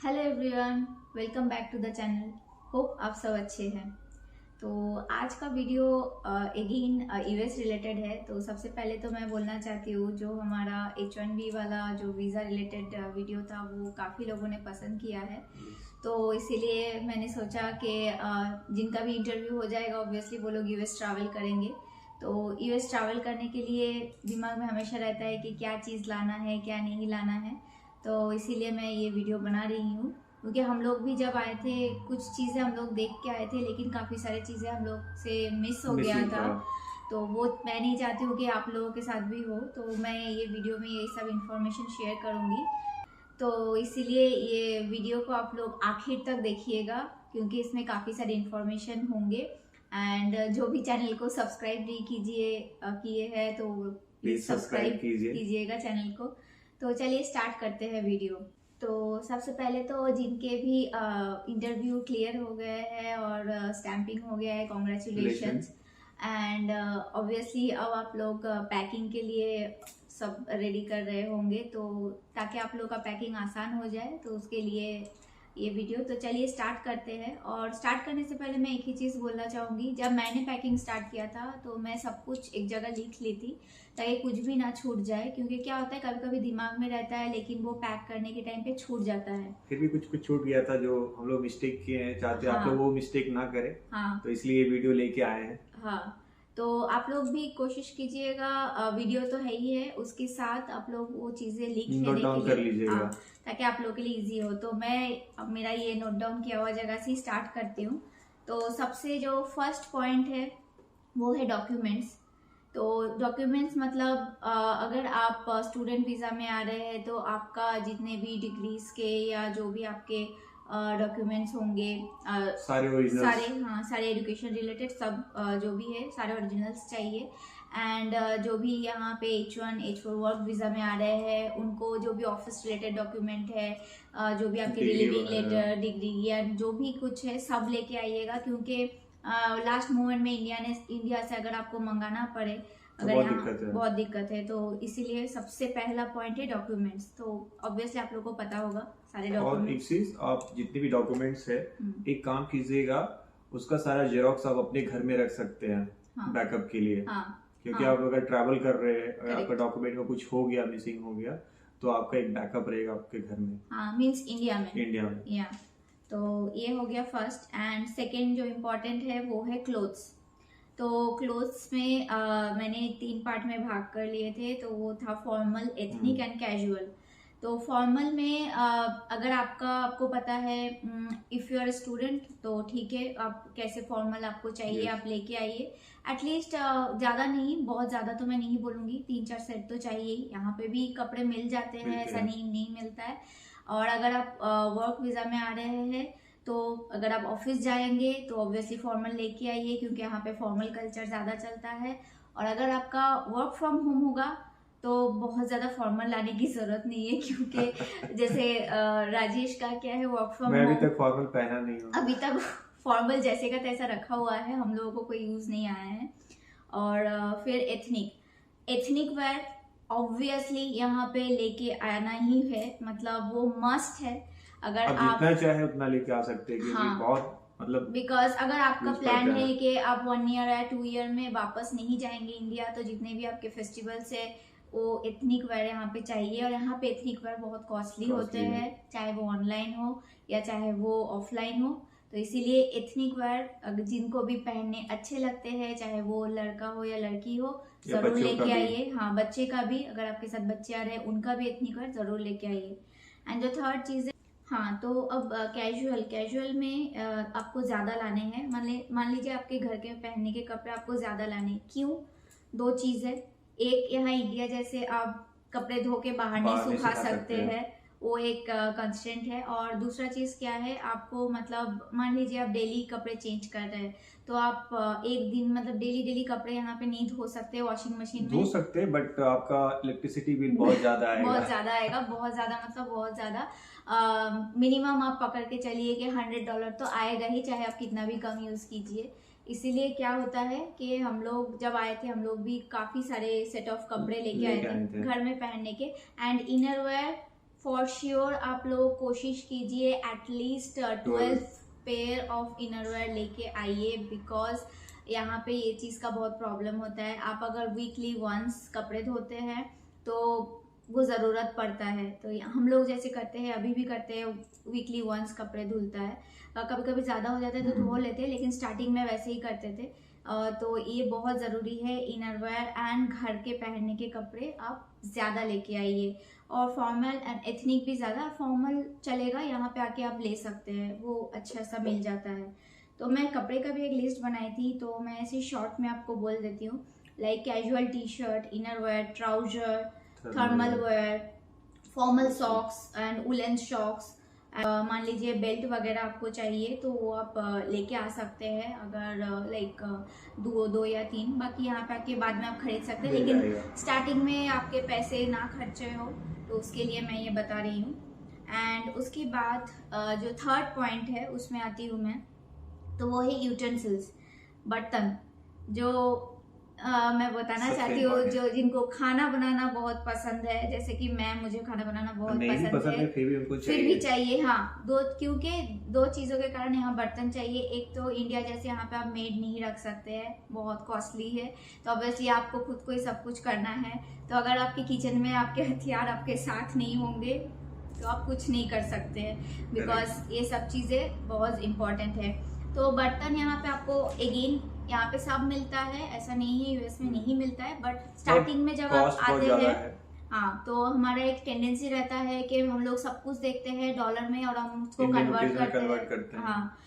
Hello everyone, welcome back to the channel. Hope आप सब अच्छे हैं। तो आज का वीडियो अगेन यूएस रिलेटेड है। तो सबसे पहले तो मैं बोलना चाहती हूँ, जो हमारा H1B वाला जो वीज़ा रिलेटेड वीडियो था वो काफ़ी लोगों ने पसंद किया है। तो इसीलिए मैंने सोचा कि जिनका भी इंटरव्यू हो जाएगा ऑब्वियसली वो लोग यूएस ट्रैवल करेंगे। तो यूएस ट्रैवल करने के लिए दिमाग में हमेशा रहता है कि क्या चीज़ लाना है क्या नहीं लाना है। तो इसीलिए मैं ये वीडियो बना रही हूँ, क्योंकि हम लोग भी जब आए थे कुछ चीज़ें हम लोग देख के आए थे, लेकिन काफ़ी सारी चीज़ें हम लोग से मिस हो गया था। तो वो मैं नहीं चाहती हूँ कि आप लोगों के साथ भी हो, तो मैं ये वीडियो में यही सब इन्फॉर्मेशन शेयर करूँगी। तो इसीलिए ये वीडियो को आप लोग आखिर तक देखिएगा, क्योंकि इसमें काफ़ी सारे इन्फॉर्मेशन होंगे। एंड जो भी चैनल को सब्सक्राइब नहीं किए हैं तो प्लीज़ सब्सक्राइब कीजिएगा चैनल को। तो चलिए स्टार्ट करते हैं वीडियो। तो सबसे पहले तो जिनके भी इंटरव्यू क्लियर हो गए हैं और स्टैंपिंग हो गया है, कॉन्ग्रेचुलेशंस। एंड ऑब्वियसली अब आप लोग पैकिंग के लिए सब रेडी कर रहे होंगे, तो ताकि आप लोग का पैकिंग आसान हो जाए तो उसके लिए ये वीडियो। तो चलिए स्टार्ट करते हैं। और स्टार्ट करने से पहले मैं एक ही चीज़ बोलना चाहूँगी, जब मैंने पैकिंग स्टार्ट किया था तो मैं सब कुछ एक जगह लिख ली थी ताकि कुछ भी ना छूट जाए। क्योंकि क्या होता है, कभी कभी दिमाग में रहता है लेकिन वो पैक करने के टाइम पे छूट जाता है। फिर भी कुछ कुछ छूट गया था जो हम लोग मिस्टेक किए हैं, चाहते हैं आप लोग वो मिस्टेक ना करें। तो इसलिए ये वीडियो लेके आए हैं। हाँ, तो आप लोग भी कोशिश कीजिएगा, वीडियो तो है ही है, उसके साथ आप लोग वो चीजें लिख नोट डाउन कर लीजिएगा, ताकि आप लोग के लिए इजी हो। तो मैं अब मेरा ये नोट डाउन किया हुआ जगह से स्टार्ट करती हूँ। तो सबसे जो फर्स्ट पॉइंट है वो है डॉक्यूमेंट्स। तो डॉक्यूमेंट्स मतलब अगर आप स्टूडेंट वीज़ा में आ रहे हैं तो आपका जितने भी डिग्रीज के या जो भी आपके डॉक्यूमेंट्स होंगे, सारे एजुकेशन रिलेटेड सब जो भी है सारे ओरिजिनल्स चाहिए। एंड जो भी यहाँ पे H1 H4 वर्क वीज़ा में आ रहे हैं उनको जो भी ऑफिस रिलेटेड डॉक्यूमेंट है, जो भी आपके लिविंग लेटर, डिग्री या जो भी कुछ है सब लेके आइएगा। क्योंकि लास्ट मोमेंट में इंडिया से अगर आपको मंगाना पड़े, अगर यहाँ बहुत दिक्कत है, तो इसीलिए सबसे पहला पॉइंट है डॉक्यूमेंट्स। तो ऑब्वियसली आप लोगों को पता होगा सारे डॉक्यूमेंट्स। और एक चीज, आप जितने भी डॉक्यूमेंट्स है एक काम कीजिएगा, उसका सारा जेरोक्स आप अपने घर में रख सकते हैं बैकअप के लिए। क्योंकि आप अगर ट्रैवल कर रहे हैं, अगर आपका डॉक्यूमेंट में कुछ हो गया, मिसिंग हो गया, तो आपका एक बैकअप रहेगा आपके घर में। मीन्स इंडिया में या तो ये हो गया फर्स्ट। एंड सेकेंड जो इम्पोर्टेंट है वो है क्लोथ्स। तो क्लोथ्स में मैंने 3 पार्ट में भाग कर लिए थे। तो वो था फॉर्मल, एथनिक एंड कैजुअल। तो फॉर्मल में अगर आपको पता है, इफ़ यू आर स्टूडेंट तो ठीक है, आप कैसे फॉर्मल आपको चाहिए आप लेके आइए। एटलीस्ट ज़्यादा नहीं, बहुत ज़्यादा तो मैं नहीं बोलूँगी, 3-4 सेट तो चाहिए ही। यहाँ पे भी कपड़े मिल जाते हैं, ऐसा नहीं मिलता है। और अगर आप वर्क वीज़ा में आ रहे हैं तो अगर आप ऑफिस जाएंगे तो ऑब्वियसली फॉर्मल लेके आइए, क्योंकि यहाँ पे फॉर्मल कल्चर ज़्यादा चलता है। और अगर आपका वर्क फ्रॉम होम होगा तो बहुत ज़्यादा फॉर्मल लाने की ज़रूरत नहीं है, क्योंकि जैसे राजेश का क्या है, वर्क फ्रॉम होम। मैं अभी तक फॉर्मल पहना नहीं हूँ, अभी तक फॉर्मल जैसे का तैसा रखा हुआ है, हम लोगों को कोई यूज़ नहीं आया है। और फिर एथनिक वेयर ऑब्वियसली यहाँ पे लेके आना ही है, मतलब वो मस्ट है। अगर आप जितना चाहे उतना लेके आ सकते हैं, क्योंकि बहुत मतलब बिकॉज अगर आपका प्लान है कि आप 1 ईयर या 2 ईयर में वापस नहीं जाएंगे इंडिया, तो जितने भी आपके फेस्टिवल्स है वो एथनिक वेयर यहाँ पे चाहिए। और यहाँ पे एथनिक वेयर बहुत कॉस्टली होते हैं, चाहे वो ऑनलाइन हो या चाहे वो ऑफलाइन हो। तो इसीलिए एथनिक वेयर जिनको भी पहनने अच्छे लगते हैं, चाहे वो लड़का हो या लड़की हो, जरूर लेके आइए। हाँ, बच्चे का भी, अगर आपके साथ बच्चे आ रहे हैं उनका भी एथनिक वेयर जरूर लेके आइए। एंड जो थर्ड चीज़ है, हाँ, तो अब कैजुअल में आपको ज़्यादा लाने हैं। मान लीजिए आपके घर के पहनने के कपड़े आपको ज़्यादा लाने। क्यों? 2 चीज़ है। एक, यहाँ इंडिया जैसे आप कपड़े धो के बाहर नहीं सुखा सकते हैं, वो एक कंस्ट्रेंट है। और दूसरा चीज़ क्या है, आपको मतलब मान लीजिए आप डेली कपड़े चेंज कर रहे हैं, तो आप एक दिन मतलब डेली कपड़े यहाँ पे नहीं धो सकते, वॉशिंग मशीन में धो सकते हैं, बट आपका इलेक्ट्रिसिटी बिल बहुत ज़्यादा आएगा। बहुत ज़्यादा मतलब बहुत ज़्यादा। मिनिमम आप पकड़ के चलिए कि $100 तो आएगा ही, चाहे आप कितना भी कम यूज़ कीजिए। इसीलिए क्या होता है कि हम लोग जब आए थे, हम लोग भी काफ़ी सारे सेट ऑफ कपड़े लेके आए थे घर में पहनने के। And inner wear for sure आप लोग कोशिश कीजिए एटलीस्ट 12 पेयर ऑफ इनरवेयर लेके आइए, बिकॉज यहाँ पे ये चीज़ का बहुत प्रॉब्लम होता है। आप अगर वीकली वंस कपड़े धोते हैं तो वो ज़रूरत पड़ता है। तो हम लोग जैसे करते हैं, अभी भी करते हैं, वीकली वंस कपड़े धुलता है। कभी कभी ज़्यादा हो जाता है तो धो लेते हैं, लेकिन स्टार्टिंग में वैसे ही करते थे। तो ये बहुत ज़रूरी है। इनरवेयर एंड घर के पहनने के कपड़े आप ज़्यादा लेके आइए, और फॉर्मल एंड एथनिक भी ज़्यादा। फॉर्मल चलेगा, यहाँ पे आके आप ले सकते हैं, वो अच्छा सा मिल जाता है। तो मैं कपड़े का भी एक लिस्ट बनाई थी, तो मैं ऐसे शॉर्ट में आपको बोल देती हूँ। Like casual T shirt, innerwear, trouser, thermal where, formal socks and woollen socks. मान लीजिए बेल्ट वगैरह आपको चाहिए तो वो आप लेके आ सकते हैं, अगर लाइक दो या 3। बाकी यहाँ पे आके बाद में आप खरीद सकते हैं, लेकिन स्टार्टिंग में आपके पैसे ना खर्चे हो तो उसके लिए मैं ये बता रही हूँ। एंड उसके बाद जो थर्ड पॉइंट है उसमें आती हूँ मैं, तो वो है यूटेंसिल्स, बर्तन। जो मैं बताना चाहती हूँ, जो जिनको खाना बनाना बहुत पसंद है, जैसे कि मुझे खाना बनाना बहुत पसंद है, फिर भी चाहिए। हाँ, क्योंकि 2 चीज़ों के कारण यहाँ बर्तन चाहिए। एक तो इंडिया जैसे यहाँ पे आप मेड नहीं रख सकते हैं, बहुत कॉस्टली है, तो ऑब्वियसली आपको खुद को ही सब कुछ करना है। तो अगर आपके किचन में आपके हथियार आपके साथ नहीं होंगे तो आप कुछ नहीं कर सकते हैं, बिकॉज ये सब चीज़ें बहुत इम्पोर्टेंट है। तो बर्तन यहाँ पे आपको अगेन यहाँ पे सब मिलता है, ऐसा नहीं है यूएस में नहीं मिलता है, बट स्टार्टिंग में जब आप आते हैं, हाँ, तो हमारा एक टेंडेंसी रहता है कि हम लोग सब कुछ देखते हैं डॉलर में और हम उसको कन्वर्ट करते हैं। हाँ,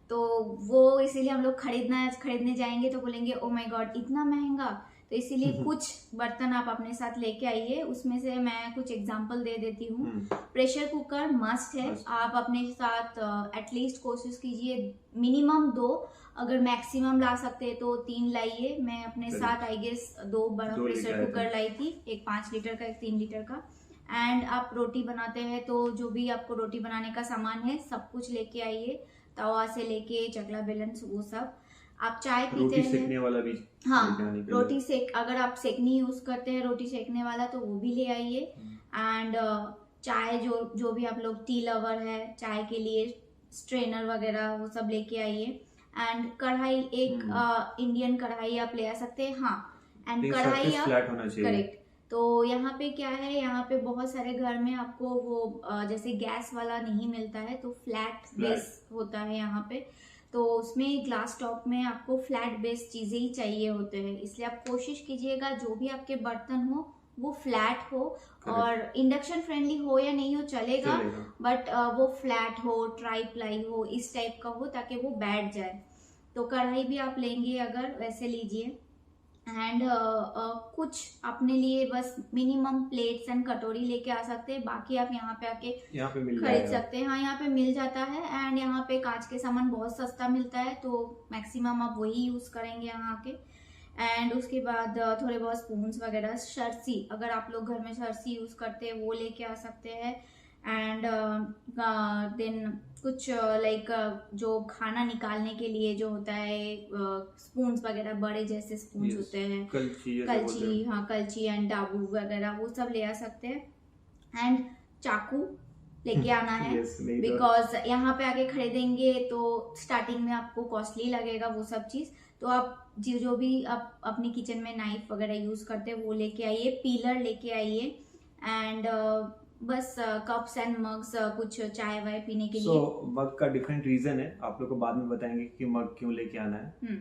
तो वो इसीलिए हम लोग खरीदने जाएंगे तो बोलेंगे ओ माय गॉड इतना महंगा। तो इसीलिए कुछ बर्तन आप अपने साथ लेके आइए। उसमें से मैं कुछ एग्जांपल दे देती हूँ। प्रेशर कुकर मस्ट है, आप अपने साथ एटलीस्ट कोशिश कीजिए मिनिमम 2, अगर मैक्सिमम ला सकते हैं तो 3 लाइए। मैं अपने साथ आई गेस 2 बड़ा प्रेशर कुकर लाई थी, एक 5 लीटर का, एक 3 लीटर का। एंड आप रोटी बनाते हैं तो जो भी आपको रोटी बनाने का सामान है सब कुछ लेके आइए, तवा से लेके चकला बेलन वो सब। आप चाय पीते हैं, सेकने वाला भी, हाँ, रोटी सेक, अगर आप सेकनी यूज करते हैं रोटी सेकने वाला तो वो भी ले आइए। एंड चाय जो भी आप लोग टी लवर है, चाय के लिए स्ट्रेनर वगैरह वो सब लेके आइए। एंड कढ़ाई, एक इंडियन कढ़ाई आप ले आ सकते हैं। हाँ, एंड कढ़ाई आप करेक्ट। तो यहाँ पे क्या है, यहाँ पे बहुत सारे घर में आपको वो जैसे गैस वाला नहीं मिलता है, तो फ्लैट बेस होता है यहाँ पे। तो उसमें ग्लास टॉप में आपको फ्लैट बेस चीजें ही चाहिए होते हैं, इसलिए आप कोशिश कीजिएगा जो भी आपके बर्तन हो वो फ्लैट हो, और इंडक्शन फ्रेंडली हो या नहीं हो चलेगा, बट वो फ्लैट हो, ट्राई प्लाई हो, इस टाइप का हो ताकि वो बैठ जाए। तो कढ़ाई भी आप लेंगे अगर वैसे लीजिए। एंड कुछ अपने लिए बस मिनिमम प्लेट्स एंड कटोरी लेके आ सकते हैं, बाकी आप यहाँ पे आके खरीद सकते हैं। हाँ, यहाँ पे मिल जाता है। एंड यहाँ पे कांच के सामान बहुत सस्ता मिलता है, तो मैक्सिमम आप वही यूज करेंगे यहाँ के। एंड उसके बाद थोड़े बहुत स्पून्स वगैरह, सरसी, अगर आप लोग घर में सरसी यूज करते हैं वो लेके आ सकते हैं। एंड देन कुछ लाइक जो खाना निकालने के लिए जो होता है स्पून्स वगैरह, बड़े जैसे स्पून्स होते हैं, कलची, हाँ, कलची एंड डाबू वगैरह वो सब ले आ सकते हैं। एंड चाकू लेके आना है, बिकॉज यहाँ पे आके खरीदेंगे तो स्टार्टिंग में आपको कॉस्टली लगेगा वो सब चीज। तो आप जो भी आप अपनी किचन में नाइफ वगैरह यूज करते हैं वो लेके आइए, पीलर लेके आइए। एंड बस कप्स एंड मग्स, कुछ चाय वाय पीने के लिए। मग का डिफरेंट रीजन है, आप लोग को बाद में बताएंगे कि मग क्यों लेके आना है।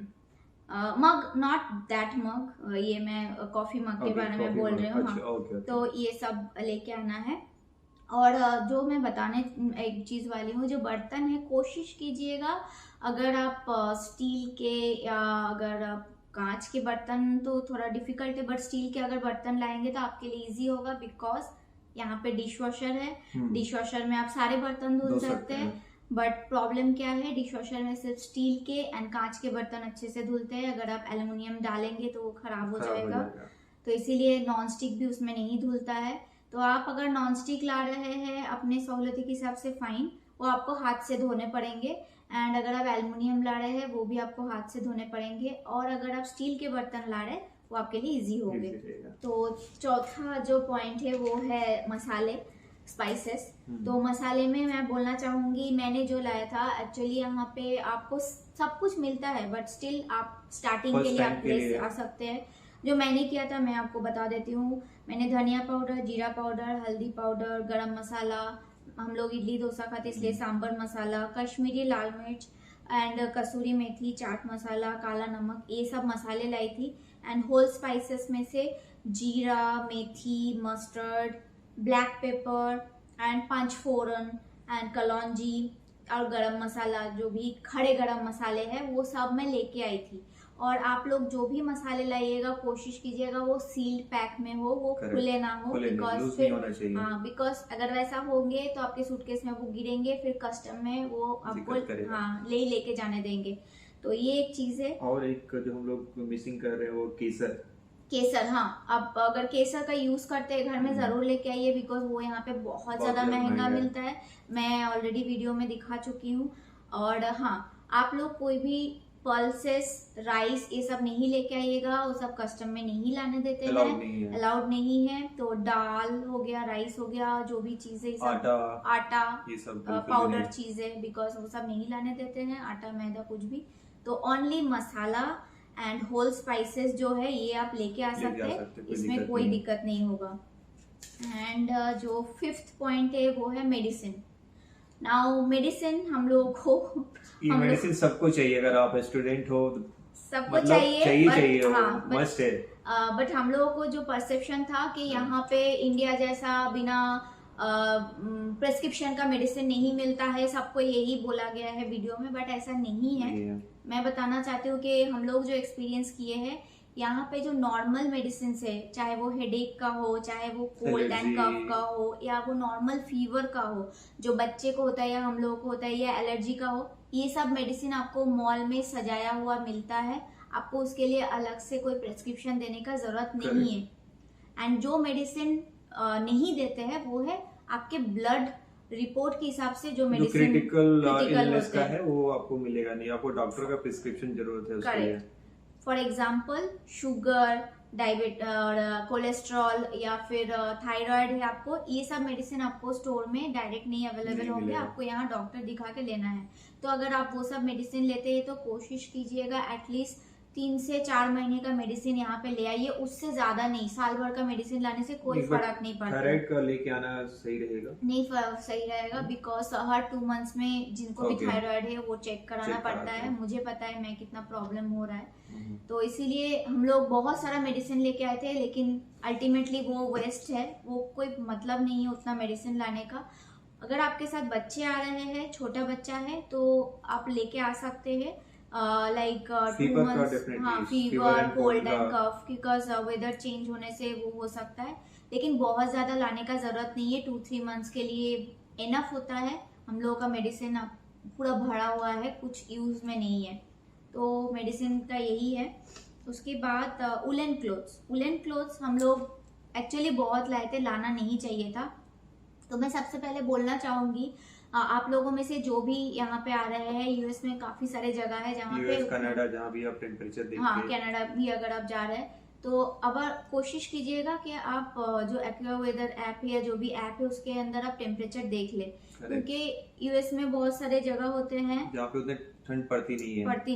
मग, नॉट दैट मग, ये मैं कॉफी मग के बारे में बोल रही हूँ। हाँ, तो ये सब लेके आना है। और जो मैं बताने एक चीज वाली हूँ, जो बर्तन है कोशिश कीजिएगा, अगर आप स्टील के या अगर आप कांच के बर्तन तो थोड़ा डिफिकल्ट है, बट स्टील के अगर बर्तन लाएंगे तो आपके लिए इजी होगा, बिकॉज यहाँ पे डिश वॉशर है। डिश वॉशर में आप सारे बर्तन धुल सकते हैं, बट प्रॉब्लम क्या है, डिश वॉशर में सिर्फ स्टील के एंड कांच के बर्तन अच्छे से धुलते हैं, अगर आप एल्युमिनियम डालेंगे तो वो खराब हो जाएगा। तो इसीलिए नॉन स्टिक भी उसमें नहीं धुलता है। तो आप अगर नॉन स्टिक ला रहे हैं अपने सहूलियत के हिसाब से फाइन, वो आपको हाथ से धोने पड़ेंगे। एंड अगर आप एल्युमिनियम ला रहे हैं वो भी आपको हाथ से धोने पड़ेंगे। और अगर आप स्टील के बर्तन ला रहे हैं वो आपके लिए इजी होंगे। तो चौथा जो पॉइंट है वो है मसाले। स्पाइसेस। तो मसाले में मैं बोलना चाहूंगी, मैंने जो लाया था एक्चुअली यहाँ पे आपको सब कुछ मिलता है, बट स्टिल आप स्टार्टिंग के लिए आप ले आ सकते हैं। जो मैंने किया था मैं आपको बता देती हूँ। मैंने धनिया पाउडर, जीरा पाउडर, हल्दी पाउडर, गरम मसाला, हम लोग इडली डोसा खाते इसलिए सांबर मसाला, कश्मीरी लाल मिर्च एंड कसूरी मेथी, चाट मसाला, काला नमक, ये सब मसाले लाई थी। एंड होल स्पाइसेस में से जीरा, मेथी, mustard, black pepper and panchphoron and कलौंजी और गरम मसाला, जो भी खड़े गरम मसाले हैं वो सब मैं लेके आई थी। और आप लोग जो भी मसाले लाइएगा कोशिश कीजिएगा वो सील्ड पैक में हो, वो खुले ना हो, बिकॉज फिर बिकॉज अगर वैसा होंगे तो आपके सूटकेस में वो गिरेंगे, फिर कस्टम में वो आपको लेके जाने देंगे। तो ये एक चीज है। और एक जो हम लोग मिसिंग कर रहे हैं वो केसर। हाँ, अब अगर केसर का यूज करते हैं घर में जरूर लेके आइए, बिकॉज वो यहाँ पे बहुत ज्यादा महंगा मिलता है। मैं ऑलरेडी वीडियो में दिखा चुकी हूँ। और हाँ, आप लोग कोई भी पल्सेस, राइस, ये सब नहीं लेके आइएगा, वो सब कस्टम में नहीं लाने देते हैं, अलाउड नहीं है। तो दाल हो गया, राइस हो गया, जो भी चीजें, आटा ये सब पाउडर चीजें, बिकॉज वो सब नहीं लाने देते हैं, आटा मैदा कुछ भी। तो only masala and whole spices जो है ये आप लेके आ सकते हैं, इसमें कोई दिक्कत नहीं होगा। एंड जो 5th पॉइंट है वो है मेडिसिन। नाउ मेडिसिन हम लोगों को मेडिसिन सबको चाहिए, अगर आप स्टूडेंट हो सबको मतलब चाहिए मस्ट है। बट हम लोगों को जो परसेप्शन था कि यहाँ पे इंडिया जैसा बिना प्रेस्क्रिप्शन का मेडिसिन नहीं मिलता है, सबको यही बोला गया है वीडियो में, बट ऐसा नहीं है। मैं बताना चाहती हूँ कि हम लोग जो एक्सपीरियंस किए हैं यहाँ पे जो नॉर्मल मेडिसिन है, चाहे वो हेडेक का हो, चाहे वो कोल्ड एंड कफ का हो, या वो नॉर्मल फीवर का हो जो बच्चे को होता है या हम लोगों को होता है, या एलर्जी का हो, ये सब मेडिसिन आपको मॉल में सजाया हुआ मिलता है। आपको उसके लिए अलग से कोई प्रेस्क्रिप्शन देने का जरूरत नहीं है। एंड जो मेडिसिन नहीं देते हैं वो है आपके ब्लड रिपोर्ट के हिसाब से जो मेडिसिन क्रिटिकल का है वो आपको मिलेगा नहीं, आपको डॉक्टर का प्रिस्क्रिप्शन जरूरत है उसके लिए। For example sugar, diabetes, cholesterol या फिर थायराइड है, आपको ये सब मेडिसिन आपको स्टोर में डायरेक्ट नहीं अवेलेबल होंगे, आपको यहाँ डॉक्टर दिखा के लेना है। तो अगर आप वो सब मेडिसिन लेते हैं तो कोशिश कीजिएगा एटलीस्ट 3 से 4 महीने का मेडिसिन यहाँ पे ले आइए, उससे ज्यादा नहीं। साल भर का मेडिसिन लाने से कोई फर्क नहीं पड़ता। थायराइड का लेके आना सही रहेगा? नहीं सही रहेगा, बिकॉज हर 2 मंथ्स में जिनको भी थायराइड है वो चेक कराना पड़ता है। मुझे पता है मैं कितना प्रॉब्लम हो रहा है, तो इसीलिए हम लोग बहुत सारा मेडिसिन लेके आए थे, लेकिन अल्टीमेटली वो वेस्ट है, वो कोई मतलब नहीं है उतना मेडिसिन लाने का। अगर आपके साथ बच्चे आ रहे हैं, छोटा बच्चा है, तो आप लेके आ सकते हैं लाइक 2 मंथ्स, हाँ, fever, cold and cough, because weather change होने से वो हो सकता है। लेकिन बहुत ज्यादा लाने का जरूरत नहीं है, 2-3 मंथ्स के लिए इनफ होता है। हम लोगों का मेडिसिन पूरा भरा हुआ है, कुछ यूज में नहीं है। तो मेडिसिन का यही है। उसके बाद उलन क्लोथ्स हम लोग एक्चुअली बहुत लाए थे, लाना नहीं चाहिए था। तो मैं सबसे पहले बोलना चाहूंगी आप लोगों में से जो भी यहाँ पे आ रहे हैं, यूएस में काफी सारे जगह है जहाँ पे, कनाडा जहाँ भी आप टेम्परेचर देखते हैं, हाँ कनाडा भी अगर आप जा रहे हैं तो अब कोशिश कीजिएगा कि आप जो एक्वावेदर ऐप है या जो भी ऐप है उसके अंदर आप टेम्परेचर देख ले, क्योंकि यूएस में बहुत सारे जगह होते हैं जहाँ पे उतनी ठंड पड़ती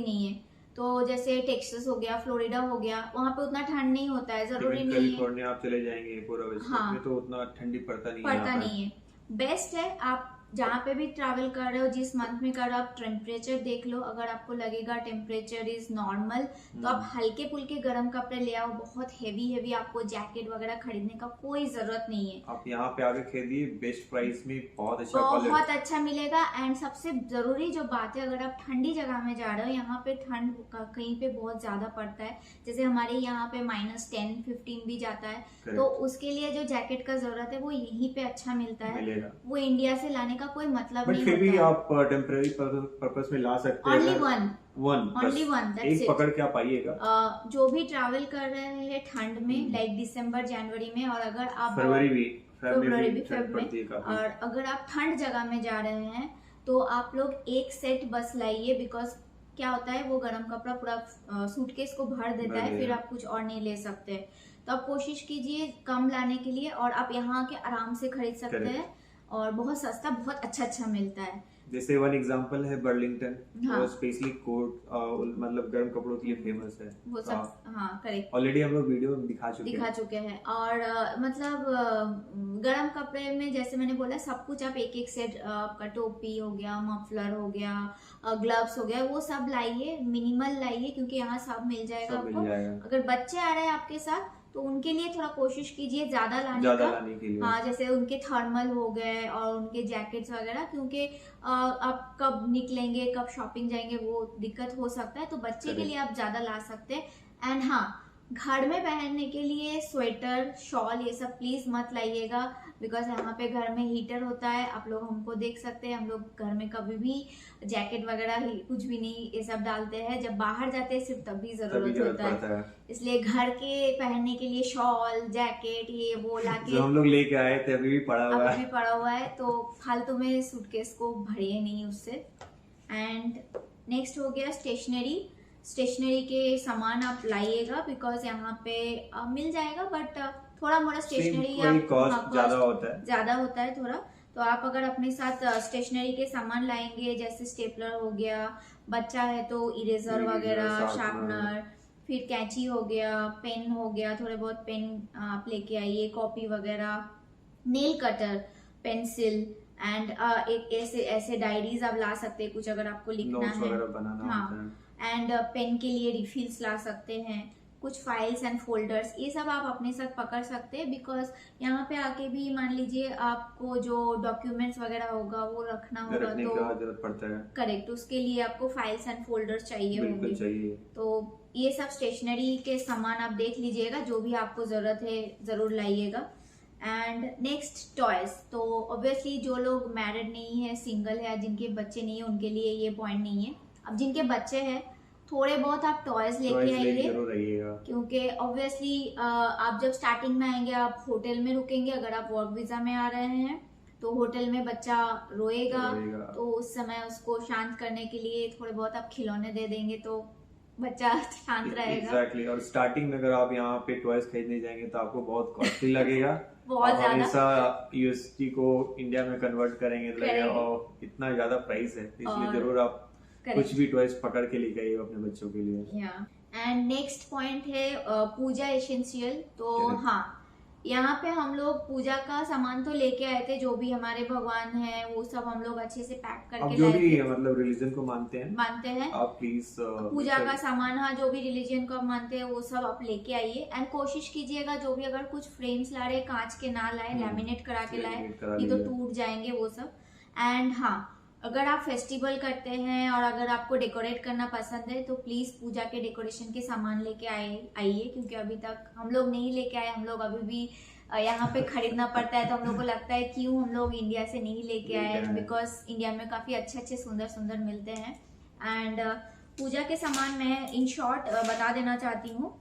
नहीं है। तो जैसे टेक्सास हो गया, फ्लोरिडा हो गया, वहाँ पे उतना ठंड नहीं होता है, जरूरी नहीं है। कैलिफोर्निया आप चले जाएंगे पूरा वेस्ट में तो उतना ठंडी पड़ता नहीं है। बेस्ट है आप जहाँ पे भी ट्रैवल कर रहे हो, जिस मंथ में कर रहे हो, आप टेम्परेचर देख लो। अगर आपको लगेगा टेम्परेचर इज नॉर्मल तो आप हल्के फुल्के गर्म कपड़े ले आओ। बहुत हेवी आपको जैकेट वगैरह खरीदने का कोई जरूरत नहीं है। आप यहाँ पे आके खरीदिए, बेस्ट प्राइस में बहुत अच्छा मिलेगा। एंड सबसे जरूरी जो बात है, अगर आप ठंडी जगह में जा रहे हो, यहाँ पे ठंड कहीं पे बहुत ज्यादा पड़ता है, जैसे हमारे यहाँ पे -10-15 भी जाता है, तो उसके लिए जो जैकेट का जरूरत है वो यहीं पे अच्छा मिलता है, वो इंडिया से लाने का कोई मतलब नहीं होता। फिर भी आप टेम्परेरी पर्पस में ला सकते हैं। ओनली वन एक पकड़ के आप आइएगा। जो भी ट्रैवल कर रहे हैं ठंड में, लाइक दिसंबर जनवरी में, और अगर आप फरवरी भी में, और अगर आप ठंड जगह में जा रहे हैं तो आप लोग एक सेट बस लाइए, बिकॉज क्या होता है वो गर्म कपड़ा पूरा सूटकेस को भर देता है, फिर आप कुछ और नहीं ले सकते। तो आप कोशिश कीजिए कम लाने के लिए, और आप यहाँ के आराम से खरीद सकते हैं, और बहुत सस्ता, बहुत अच्छा मिलता है। जैसे वन एग्जांपल है बर्लिंगटन, हाँ, वो स्पेशली कोट मतलब गर्म कपड़ों के लिए फेमस है वो सब। हाँ करेक्ट, ऑलरेडी हम लोग वीडियो में दिखा चुके हैं। और मतलब गर्म कपड़े में जैसे मैंने बोला सब कुछ आप एक एक सेट, आपका टोपी हो गया, मफलर हो गया, ग्लव्स हो गया, वो सब लाइए, मिनिमल लाइए, क्योंकि यहाँ सब मिल जाएगा आपको। अगर बच्चे आ रहे हैं आपके साथ तो उनके लिए थोड़ा कोशिश कीजिए ज्यादा लाने के लिए। हाँ, जैसे उनके थर्मल हो गए और उनके जैकेट्स वगैरह, क्योंकि आप कब निकलेंगे, कब शॉपिंग जाएंगे, वो दिक्कत हो सकता है। तो बच्चे के लिए आप ज्यादा ला सकते हैं। एंड हाँ, घर में पहनने के लिए स्वेटर, शॉल, ये सब प्लीज मत लाइएगा, बिकॉज यहाँ पे घर में हीटर होता है। आप लोग हमको देख सकते हैं, हम लोग घर में कभी भी जैकेट वगैरह कुछ भी नहीं ये सब डालते हैं, जब बाहर जाते हैं सिर्फ तभी जरूरत होता है। इसलिए घर के पहनने के लिए शॉल, जैकेट, ये वो लाके जो हम लोग लेके आए थे अभी भी पड़ा हुआ है, तो फालतू में सूटकेस को भरिए नहीं उससे। एंड नेक्स्ट हो गया स्टेशनरी के सामान आप लाइएगा, बिकॉज यहाँ पे मिल जाएगा, बट थोड़ा मोड़ा स्टेशनरी ज्यादा होता है थोड़ा। तो आप अगर अपने साथ स्टेशनरी के सामान लाएंगे, जैसे स्टेपलर हो गया, बच्चा है तो इरेजर वगैरह, शार्पनर, फिर कैंची हो गया, पेन हो गया, थोड़े बहुत पेन आप लेके आइए, कॉपी वगैरह, नेल कटर, पेंसिल, एंड एक ऐसे डायरीज आप ला सकते हैं कुछ अगर आपको लिखना है। हाँ, एंड पेन के लिए रिफिल्स ला सकते हैं, कुछ फाइल्स एंड फोल्डर्स, ये सब आप अपने साथ पकड़ सकते हैं, बिकॉज यहाँ पे आके भी मान लीजिए आपको जो डॉक्यूमेंट्स वगैरह होगा वो रखना होगा, तो जरूरत पड़ता है। करेक्ट, उसके लिए आपको फाइल्स एंड फोल्डर्स चाहिए होंगे। तो ये सब स्टेशनरी के सामान आप देख लीजिएगा, जो भी आपको जरूरत है जरूर लाइएगा। एंड नेक्स्ट टॉयज, तो ऑब्वियसली जो लोग मैरिड नहीं है, सिंगल है, जिनके बच्चे नहीं है, उनके लिए ये पॉइंट नहीं है। अब जिनके बच्चे हैं थोड़े बहुत आप टॉयज लेके आइए, क्योंकि ऑब्वियसली आप जब स्टार्टिंग में आएंगे आप होटल में रुकेंगे, अगर आप वर्क वीजा में आ रहे हैं तो होटल में बच्चा रोएगा, तो उस समय उसको शांत करने के लिए थोड़े बहुत आप खिलौने दे देंगे तो बच्चा शांत रहेगा। एग्जैक्टली, और स्टार्टिंग में अगर आप यहाँ पे टॉयज खरीदने जाएंगे तो आपको बहुत कॉस्टली लगेगा बहुत ज्यादा। यूएसडी को इंडिया में कन्वर्ट करेंगे तो लगेगा और इतना ज्यादा प्राइस है, इसलिए जरूर आप कुछ भी टॉयज पकड़ के लेके आइए अपने बच्चों के लिए। एंड नेक्स्ट पॉइंट है पूजा एसेंशियल। तो हाँ, यहाँ पे हम लोग पूजा का सामान तो लेके आए थे, जो भी हमारे भगवान हैं वो सब हम लोग अच्छे से पैक करके जो भी मतलब रिलीजन को मानते हैं आप प्लीज पूजा का सामान, हाँ, जो भी रिलीजन को आप मानते हैं वो सब आप लेके आइए। एंड कोशिश कीजिएगा जो भी अगर कुछ फ्रेम्स ला रहे कांच के ना लाए, लैमिनेट करा के लाए, नहीं तो टूट जाएंगे वो सब। एंड हाँ, अगर आप फेस्टिवल करते हैं और अगर आपको डेकोरेट करना पसंद है तो प्लीज पूजा के डेकोरेशन के सामान लेके आइए, क्योंकि अभी तक हम लोग नहीं लेके आए। हम लोग अभी भी यहाँ पे खरीदना पड़ता है, तो हम लोग को लगता है क्यों हम लोग इंडिया से नहीं लेके आए, बिकॉज इंडिया में काफी अच्छे सुंदर मिलते हैं। एंड पूजा के सामान मैं इन शॉर्ट बता देना चाहती हूँ।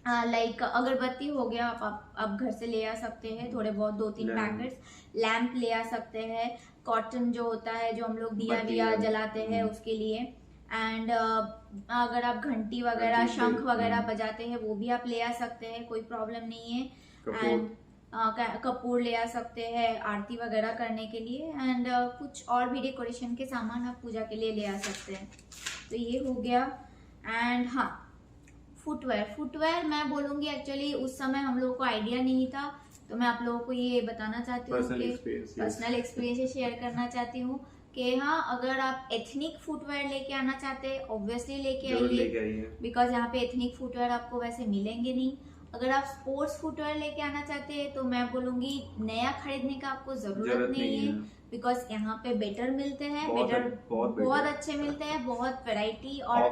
लाइक अगरबत्ती हो गया, आप घर से ले आ सकते हैं थोड़े बहुत, 2-3 पैकेट्स। लैंप ले आ सकते हैं, कॉटन जो होता है जो हम लोग दिया जलाते हैं उसके लिए। एंड अगर आप घंटी वगैरह, शंख वगैरह बजाते हैं वो भी आप ले आ सकते हैं, कोई प्रॉब्लम नहीं है। एंड कपूर ले आ सकते हैं आरती वगैरह करने के लिए। एंड कुछ और भी डेकोरेशन के सामान आप पूजा के लिए ले आ सकते हैं। तो ये हो गया। एंड हाँ, फुटवेयर मैं बोलूंगी, एक्चुअली उस समय हम लोगों को आइडिया नहीं था, तो मैं आप लोगों को ये बताना चाहती हूँ कि पर्सनल एक्सपीरियंस शेयर करना चाहती हूँ कि हाँ, अगर आप एथनिक फुटवेयर लेके आना चाहते हैं ऑब्वियसली लेके आइए, बिकॉज यहाँ पे एथनिक फुटवेयर आपको वैसे मिलेंगे नहीं। अगर आप स्पोर्ट्स फुटवेयर लेके आना चाहते हैं तो मैं बोलूंगी नया खरीदने का आपको जरूरत नहीं है, बिकॉज यहाँ पे बेटर मिलते हैं, बहुत अच्छे मिलते हैं, बहुत वैरायटी और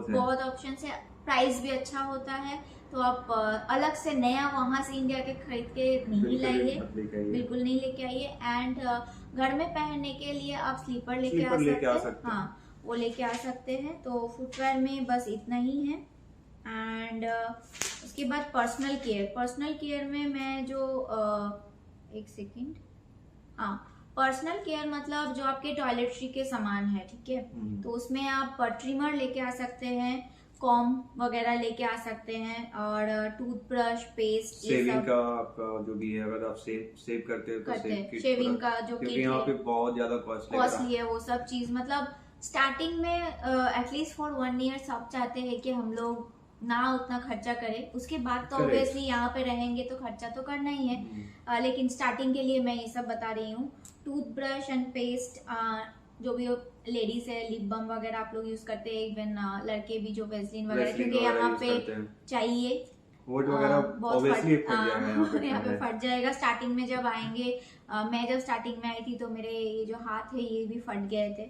बहुत ऑप्शंस है, प्राइस भी अच्छा होता है। तो आप अलग से नया वहां से इंडिया के खरीद के नहीं लाइए, बिल्कुल नहीं लेके आइए। एंड घर में पहनने के लिए आप स्लीपर लेके आ सकते हैं, हाँ, वो लेके आ सकते हैं। तो फुटवेयर में बस इतना ही है। एंड उसके बाद पर्सनल केयर में मैं जो एक सेकेंड, हाँ, पर्सनल केयर मतलब जो आपके टॉयलेटरी के सामान है, ठीक है, तो उसमें आप ट्रिमर लेके आ सकते हैं, कॉम वगैरह लेके आ सकते हैं, और टूथब्रश, पेस्ट, सेविंग का आपका जो भी है, अगर आप सेव करते हो तो शेविंग का जो क्योंकि यहाँ पे बहुत ज्यादा कॉस्टली है वो सब चीज। मतलब स्टार्टिंग में एटलीस्ट फॉर 1 ईयर सब चाहते हैं कि हम लोग ना उतना खर्चा करें, उसके बाद तो ऑब्वियसली यहाँ पे रहेंगे तो खर्चा तो करना ही है। लेकिन स्टार्टिंग के लिए मैं ये सब बता रही हूँ। टूथब्रश एंड पेस्ट, जो भी लेडीज है, लिप बाम वगैरह आप लोग यूज करते हैं, इवन लड़के भी जो वेस्लिन वगैरह, क्योंकि यहाँ पे चाहिए, यहाँ पे फट जाएगा स्टार्टिंग में जब आएंगे। मैं जब स्टार्टिंग में आई थी तो मेरे ये जो हाथ है ये भी फट गए थे।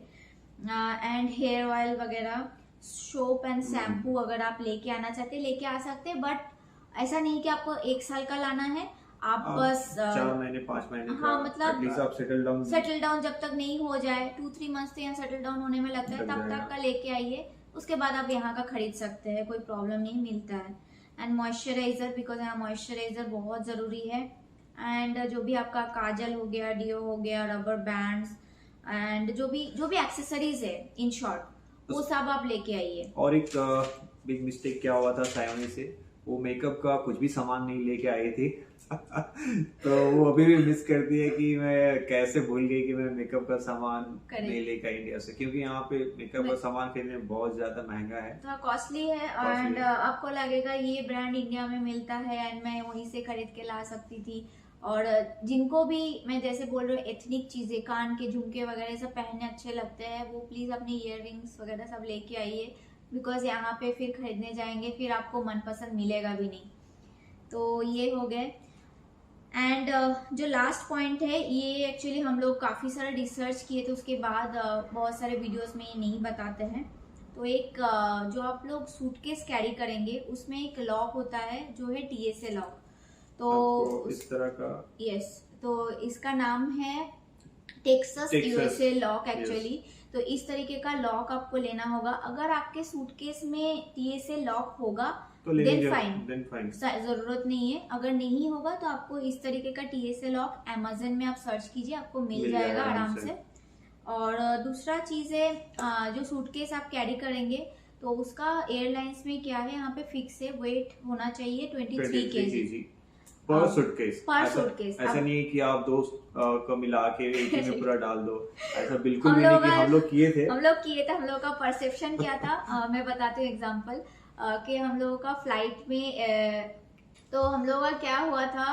एंड हेयर ऑयल वगैरह, सोप एंड शैम्पू अगर आप लेके आना चाहते हैं लेके आ सकते हैं, बट ऐसा नहीं कि आपको 1 साल का लाना है। आप बस 4 महीने 5 महीने हाँ, मतलब आप सेटल डाउन जब तक नहीं हो जाए, 2-3 मंथ तो यहाँ सेटल डाउन होने में लगता है, तब तक का लेके आइए। उसके बाद आप यहाँ का खरीद सकते हैं, कोई प्रॉब्लम नहीं, मिलता है। एंड मॉइस्चराइजर, बिकॉज यहाँ मॉइस्चराइजर बहुत जरूरी है। एंड जो भी आपका काजल हो गया, डियो हो गया, रबर बैंड्स, एंड जो भी एक्सेसरीज है, इन शॉर्ट वो सब आप लेके आइए। और एक बिग मिस्टेक क्या हुआ था सायोनी से, वो मेकअप का कुछ भी सामान नहीं लेके आए थे। तो वो अभी भी मिस करती है कि मैं कैसे भूल गई कि मैं मेकअप का सामान नहीं लेके आई इंडिया से, क्योंकि यहाँ पे मेकअप का सामान खरीदने बहुत ज्यादा महंगा है, थोड़ा कॉस्टली है। एंड आपको लगेगा ये ब्रांड इंडिया में मिलता है एंड मैं वहीं से खरीद के ला सकती थी। और जिनको भी मैं जैसे बोल रही हूँ एथनिक चीजें, कान के झुमके वगैरह सब पहनने अच्छे लगते हैं, वो प्लीज अपनी इयररिंग्स वगैरह सब लेके आइए, बिकॉज यहाँ पे फिर खरीदने जाएंगे फिर आपको मनपसंद मिलेगा भी नहीं। तो ये हो गए। एंड जो लास्ट पॉइंट है, ये एक्चुअली हम लोग काफ़ी सारा रिसर्च किए थे, उसके बाद बहुत सारे वीडियोस में ये नहीं बताते हैं। तो एक जो आप लोग सूटकेस कैरी करेंगे उसमें एक लॉक होता है जो है TSA लॉक। तो इस तरह का, यस, तो इसका नाम है टेक्सास USA लॉक एक्चुअली। तो इस तरीके का लॉक आपको लेना होगा। अगर आपके सूटकेस में TSA लॉक होगा तो देन फाइन, जरूरत नहीं है। अगर नहीं होगा तो आपको इस तरीके का TSA लॉक Amazon में आप सर्च कीजिए, आपको मिल जाएगा आराम से। और दूसरा चीज है, जो सूटकेस आप कैरी करेंगे तो उसका एयरलाइंस में क्या है, यहाँ पे फिक्स है, वेट होना चाहिए 23 kg पर सूटकेस। ऐसा नहीं है कि आप दोस्त को मिला के एक ही में पूरा डाल दो, ऐसा बिल्कुल भी नहीं। कि हम लोग किए थे। हम लोग का परसेप्शन क्या था, मैं बताती हूँ एग्जांपल, कि हम लोगों का फ्लाइट में तो हम लोगों का क्या हुआ था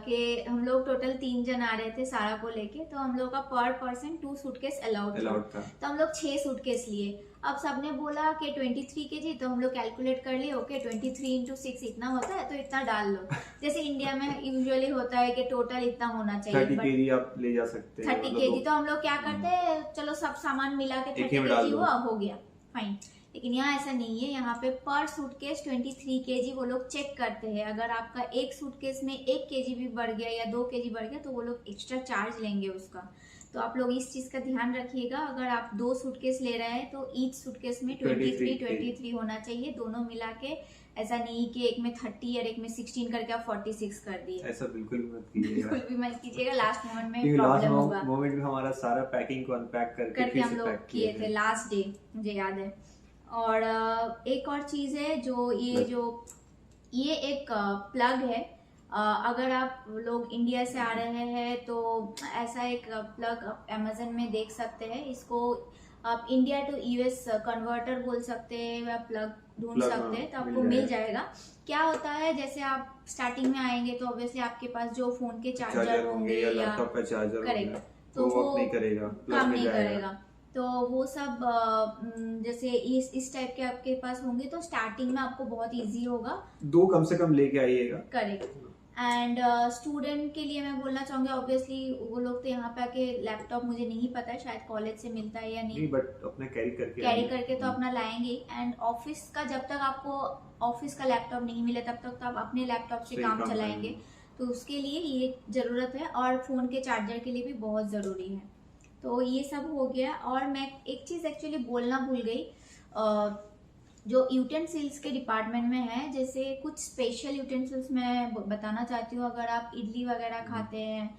कि हम लोग टोटल 3 जन आ रहे थे सारा को लेके। तो हम लोग का पर पर्सन 2 सूटकेस अलाउड था। तो हम लोग 6 सूटकेस लिए। अब सबने बोला कि 23 kg, तो हम लोग कैलकुलेट कर लिए, ओके 23 × 6 इतना होता है तो इतना डाल लो। जैसे इंडिया में यूजुअली होता है कि टोटल इतना होना चाहिए, 30 kg आप ले जा सकते हैं। 30 kg तो हम लोग क्या करते हैं, चलो सब सामान मिला के 30 kg हुआ, हो गया फाइन। लेकिन यहाँ ऐसा नहीं है, यहाँ पे पर सूटकेस 23 kg वो लोग चेक करते हैं। अगर आपका एक सूटकेस में 1 kg भी बढ़ गया या 2 kg बढ़ गया तो वो लोग एक्स्ट्रा चार्ज लेंगे उसका। तो आप लोग इस चीज का ध्यान रखिएगा। अगर आप 2 सूटकेस ले रहे हैं तो ईच सूटकेस में 23 होना चाहिए, दोनों मिला के। ऐसा नहीं कि एक में 30 और एक में 16 करके आप 46 कर दिए, ऐसा बिल्कुल मत कीजिएगा। बिल्कुल भी मत कीजिएगा, लास्ट मोमेंट में प्रॉब्लम होगा। लास्ट मोमेंट में हमारा सारा पैकिंग को अनपैक करके हम लोग किए थे लास्ट डे, मुझे याद है। और एक और चीज है, जो ये एक प्लग है। अगर आप लोग इंडिया से आ रहे हैं तो ऐसा एक प्लग आप Amazon में देख सकते हैं। इसको आप इंडिया टू US कन्वर्टर बोल सकते हैं या प्लग ढूंढ सकते हैं, तो आपको मिल जाएगा। क्या होता है, जैसे आप स्टार्टिंग में आएंगे तो ऑब्वियसली आपके पास जो फोन के चार्जर होंगे या लैपटॉप का चार्जर, करेक्ट, तो वो काम नहीं करेगा। तो वो सब जैसे इस टाइप के आपके पास होंगे तो स्टार्टिंग में आपको बहुत इजी होगा। 2 कम से कम लेके आइएगा। करेक्ट। एंड स्टूडेंट के लिए मैं बोलना चाहूंगी, ऑब्वियसली वो लोग तो यहाँ पे आके लैपटॉप, मुझे नहीं पता है शायद कॉलेज से मिलता है या नहीं, बट अपने कैरी करके तो अपना लाएंगे। एंड ऑफिस का जब तक आपको ऑफिस का लैपटॉप नहीं मिले तब तक तो आप अपने लैपटॉप से काम चलाएंगे, तो उसके लिए ये जरूरत है। और फोन के चार्जर के लिए भी बहुत जरूरी है। तो ये सब हो गया। और मैं एक चीज एक्चुअली बोलना भूल गई, जो यूटेंसिल्स के डिपार्टमेंट में है, जैसे कुछ स्पेशल यूटेंसिल्स मैं बताना चाहती हूँ। अगर आप इडली वगैरह खाते हैं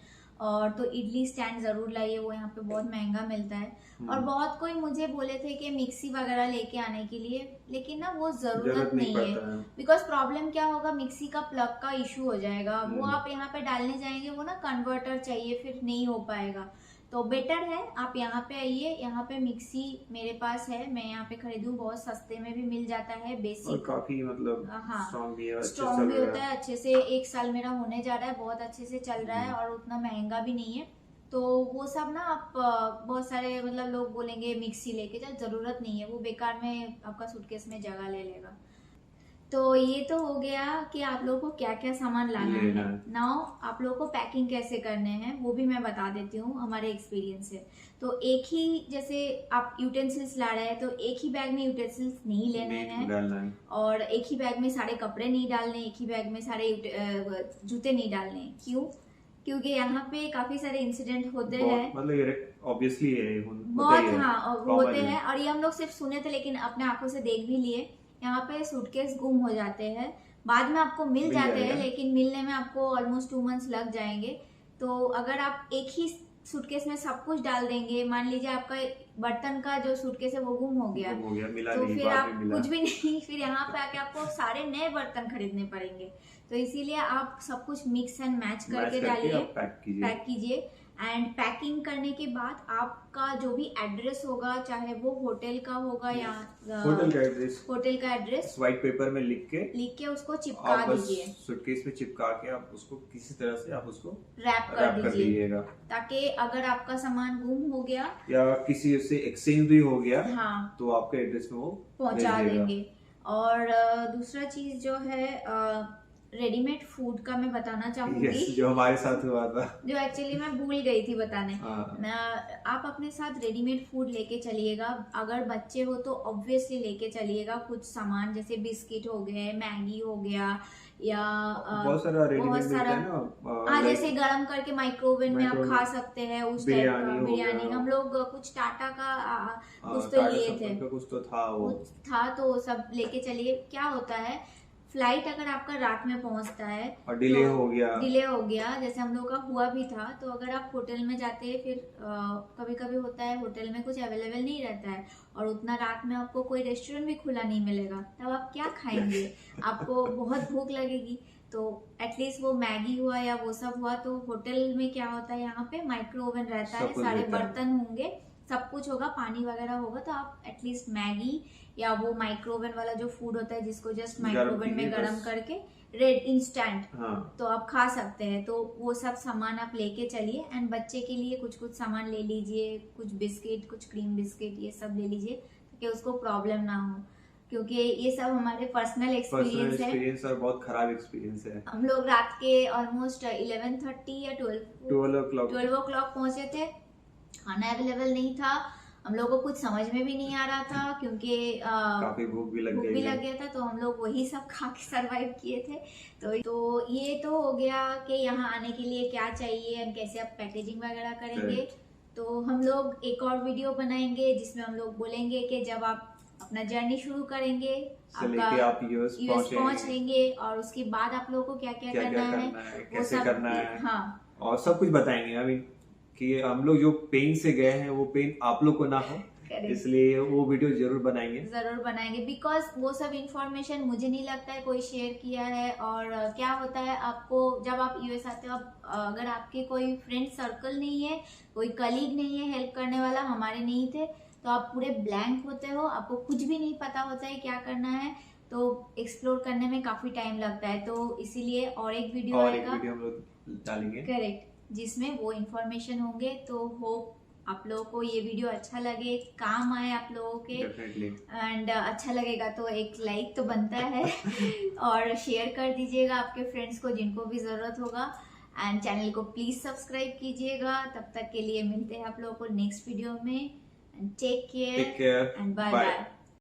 और तो इडली स्टैंड जरूर लाइए, वो यहाँ पे बहुत महंगा मिलता है। और बहुत कोई मुझे बोले थे कि मिक्सी वगैरह लेके आने के लिए, लेकिन ना वो जरूरत नहीं है। बिकॉज प्रॉब्लम क्या होगा, मिक्सी का प्लग का इशू हो जाएगा। वो आप यहाँ पे डालने जाएंगे, वो ना कन्वर्टर चाहिए, फिर नहीं हो पाएगा। तो बेटर है आप यहाँ पे आइए। यहाँ पे मिक्सी मेरे पास है, मैं यहाँ पे खरीदूं, बहुत सस्ते में भी मिल जाता है, बेसिक और काफी मतलब हाँ स्ट्रॉन्ग भी होता है अच्छे से। 1 साल मेरा होने जा रहा है, बहुत अच्छे से चल रहा है और उतना महंगा भी नहीं है। तो वो सब ना आप बहुत सारे मतलब लोग बोलेंगे मिक्सी लेके जाओ, जरूरत नहीं है, वो बेकार में आपका सूटकेस में जगह ले लेगा। तो ये तो हो गया कि आप लोगों को क्या क्या सामान लाना है। नाउ आप लोगों को पैकिंग कैसे करने हैं वो भी मैं बता देती हूँ हमारे एक्सपीरियंस से। तो एक ही, जैसे आप यूटेंसिल्स ला रहे हैं तो एक ही बैग में यूटेंसिल्स नहीं लेने हैं, और एक ही बैग में सारे कपड़े नहीं डालने, एक ही बैग में सारे जूते नहीं डालने। क्यों? क्योंकि यहाँ पे काफी सारे इंसिडेंट होते हैं, मतलब ऑब्वियसली बहुत हाँ होते हैं। और ये हम लोग सिर्फ सुने थे, लेकिन अपने आंखों से देख भी लिए। यहाँ पे सूटकेस गुम हो जाते हैं, बाद में आपको मिल जाते हैं, लेकिन मिलने में आपको ऑलमोस्ट 2 मंथ्स लग जाएंगे। तो अगर आप एक ही सूटकेस में सब कुछ डाल देंगे, मान लीजिए आपका बर्तन का जो सूटकेस है वो गुम हो गया, तो फिर आप कुछ भी नहीं, फिर यहाँ पे आके आपको सारे नए बर्तन खरीदने पड़ेंगे। तो इसीलिए आप सब कुछ मिक्स एंड मैच करके डालिए, पैक कीजिए। एंड पैकिंग करने के बाद आपका जो भी एड्रेस होगा, चाहे वो होटल का होगा या होटल का एड्रेस व्हाइट पेपर में लिख के उसको चिपका दीजिए, सूटकेस में चिपका के आप उसको किसी तरह से आप उसको रैप कर दीजिएगा, ताकि अगर आपका सामान गुम हो गया या किसी से एक्सचेंज भी हो गया, हाँ, तो आपके एड्रेस में वो पहुंचा देंगे। और दूसरा चीज जो है रेडीमेड फूड का मैं बताना चाहूंगी, जो हमारे साथ हुआ था, जो एक्चुअली मैं भूल गई थी बताने। आप अपने साथ रेडीमेड फूड लेके चलिएगा। अगर बच्चे हो तो ऑब्वियसली लेके चलिएगा कुछ सामान, जैसे बिस्किट हो गए, मैगी हो गया, या बहुत सारा हाँ, जैसे गरम करके माइक्रोवेव में आप खा सकते हैं, उस टाइप का बिरयानी। हम लोग कुछ टाटा का कुछ तो लिए थे, कुछ तो था, वो था, तो सब लेके चलिए। क्या होता है, फ्लाइट अगर आपका रात में पहुंचता है और डिले हो गया, जैसे हम लोग का हुआ भी था, तो अगर आप होटल में जाते हैं, फिर कभी कभी होता है होटल में कुछ अवेलेबल नहीं रहता है, और उतना रात में आपको कोई रेस्टोरेंट भी खुला नहीं मिलेगा, तब आप क्या खाएंगे? आपको बहुत भूख लगेगी। तो एटलीस्ट वो मैगी हुआ या वो सब हुआ, तो होटल में क्या होता है, यहाँ पे माइक्रो ओवन रहता है, सारे बर्तन होंगे, सब कुछ होगा, पानी वगैरह होगा, तो आप एटलीस्ट मैगी या वो माइक्रोवेव वाला जो फूड होता है जिसको जस्ट माइक्रोवेव में गरम करके रेड इंस्टेंट, हाँ, तो आप खा सकते हैं। तो वो सब सामान आप लेके चलिए। एंड बच्चे के लिए कुछ कुछ सामान ले लीजिए, कुछ बिस्किट, कुछ क्रीम बिस्किट, ये सब ले लीजिए ताकि उसको प्रॉब्लम ना हो, क्योंकि ये सब हमारे पर्सनल एक्सपीरियंस है और बहुत खराब एक्सपीरियंस है। हम लोग रात के ऑलमोस्ट 11:30 या 12 o'clock पहुंचे थे, खाना अवेलेबल नहीं था, हम लोगों को कुछ समझ में भी नहीं आ रहा था, क्योंकि काफी भूख भी लग गया था, तो हम लोग वही सब खा के सरवाइव किए थे। तो ये तो हो गया कि यहाँ आने के लिए क्या चाहिए और कैसे आप पैकेजिंग वगैरह करेंगे। तो हम लोग एक और वीडियो बनाएंगे जिसमें हम लोग बोलेंगे कि जब आप अपना जर्नी शुरू करेंगे, आप यूएस पहुंचेंगे, और उसके बाद आप लोगों को क्या क्या करना है, कैसे करना है, हाँ, और सब कुछ बताएंगे। अभी कि हम लोग जो पेन से गए हैं वो पेन आप लोग को ना हो, इसलिए वो वीडियो जरूर बनाएंगे, बिकॉज वो सब इंफॉर्मेशन मुझे नहीं लगता है कोई शेयर किया है। और क्या होता है, आपको जब आप यूएस आते हो, अगर आपके कोई फ्रेंड सर्कल नहीं है, कोई कलीग नहीं है हेल्प करने वाला, हमारे नहीं थे, तो आप पूरे ब्लैंक होते हो, आपको कुछ भी नहीं पता होता है क्या करना है, तो एक्सप्लोर करने में काफी टाइम लगता है। तो इसीलिए और एक वीडियो आएगा, हम लोग डालेंगे, करेक्ट, जिसमें वो इन्फॉर्मेशन होंगे। तो होप आप लोगों को ये वीडियो अच्छा लगे, काम आए आप लोगों के, एंड अच्छा लगेगा तो एक लाइक तो बनता है और शेयर कर दीजिएगा आपके फ्रेंड्स को जिनको भी जरूरत होगा, एंड चैनल को प्लीज सब्सक्राइब कीजिएगा। तब तक के लिए मिलते हैं आप लोगों को नेक्स्ट वीडियो में, and take care and bye bye.